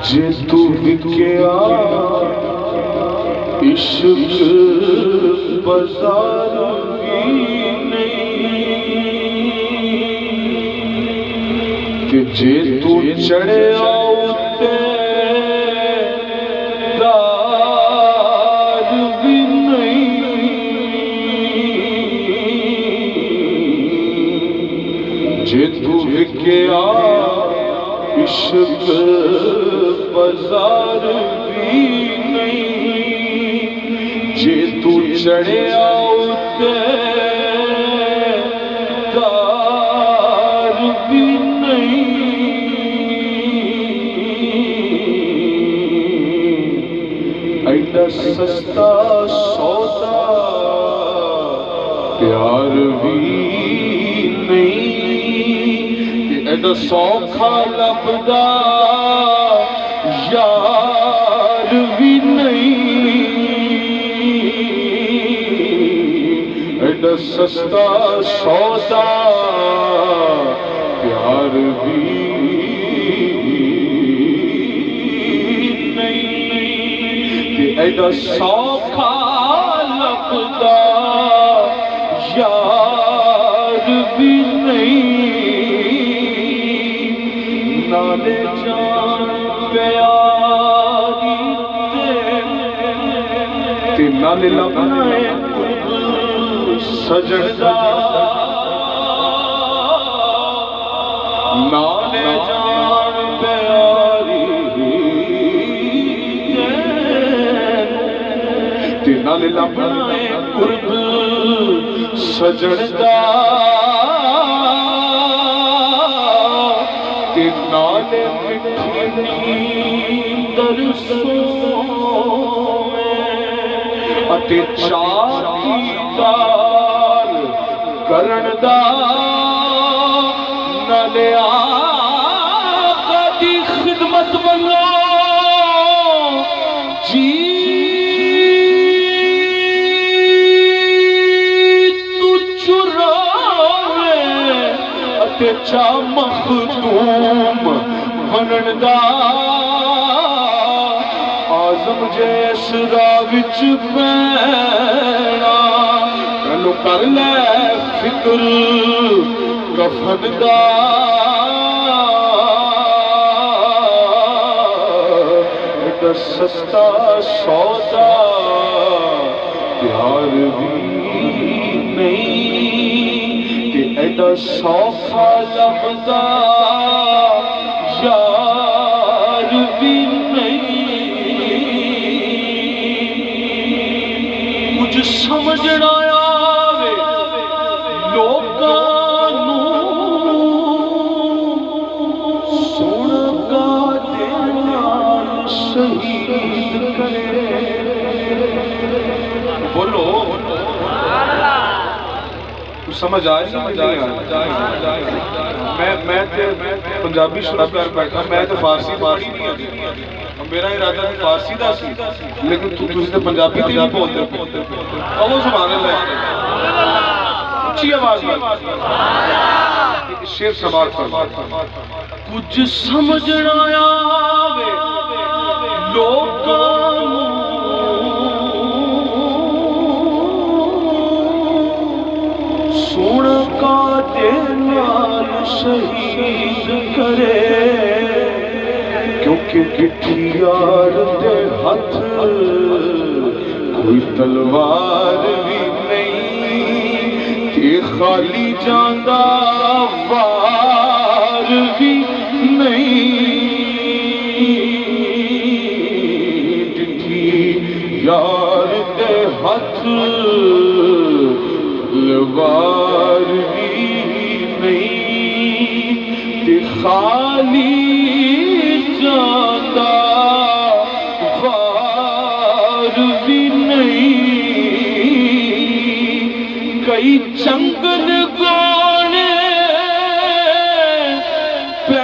جے تو بکیا عشق بازار بھی نہیں کہ جے تو چڑھیا اتے دار بھی نہیں جے تو بکیا عشق بازار بھی نہیں جے تو چڑھیا اتے دار بھی نہیں ایڈا سستا سودا پیار بھی نہیں ایڈا سوکھا لبدا یار بھی نہیں ایڈا سستا سودا پیار بھی نہیں ایڈا سوکھا لبدا یار بھی نہیں نالے جان پیاری تے نالے لبنا ہے سجن دا نالے جان پیاری تے نالے لبنا ہے قرب سجن دا نالے مٹھی نیندر سوے اتے چاہتی دار کرن دا نالے آقا دی خدمت بنو جی تو چراوے اتے چاہ مخدوم بنن دا آزم جیس راوچ پینا کلو کر لے فکر کفن دا ایڈا سستا سودا پیار بھی نہیں ایڈا سوکھا لبدا یار بھی نہیں کچھ سمجھنا آوے لوکاں نوں سونا کا دینا شہید کرے بولو سمجھ آئے میں پنجابی شروع کر بیٹھا میں تو فارسی پڑھی نہیں میرا ارادہ تھی فارسی دا سی لیکن تسی تے پنجابی تے نہیں بولتے کہو سبحان اللہ اچھی آواز میں شعر سماعت فرما کچھ سمجھنا آوے لوکاں سونا کا نال شہید کرے کیونکہ کٹھی یار دے ہاتھ کوئی تلوار بھی نہیں تے خالی جاندہ وار بھی نہیں کٹھی یار دے ہاتھ تلوار بھی نہیں تے خالی جاندہ وار بھی نہیں کئی چنگل گانے پہ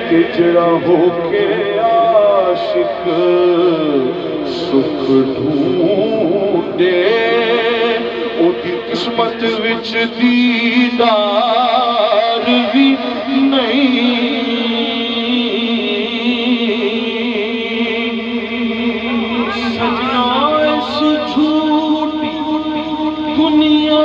کہ جڑا ہو کے عاشق سکھ ڈھونڈے او دی قسمت وچ دیدار بھی نہیں سجنا اس جھوٹی دنیا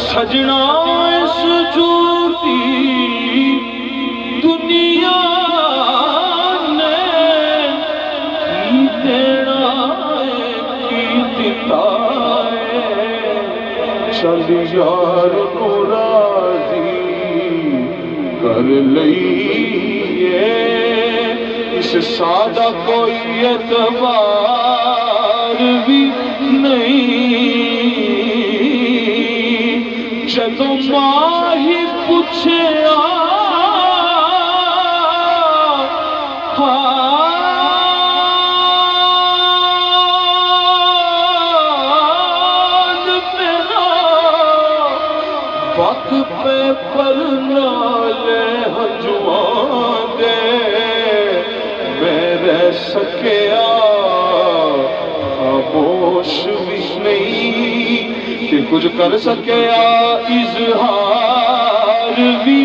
سجنا اس جھوٹی دنیا نے کی دینا کی دیتا ہے چل یار کو راضی کر لئیے اس سادہ کوئی اعتبار بھی نہیں جدوں ماہی پوچھے حال میرا وقت پہ پر نالے ہنجواں دے میں رہ سکیا خاموش بھی نہیں کہ کچھ کر سکیا اظہار بھی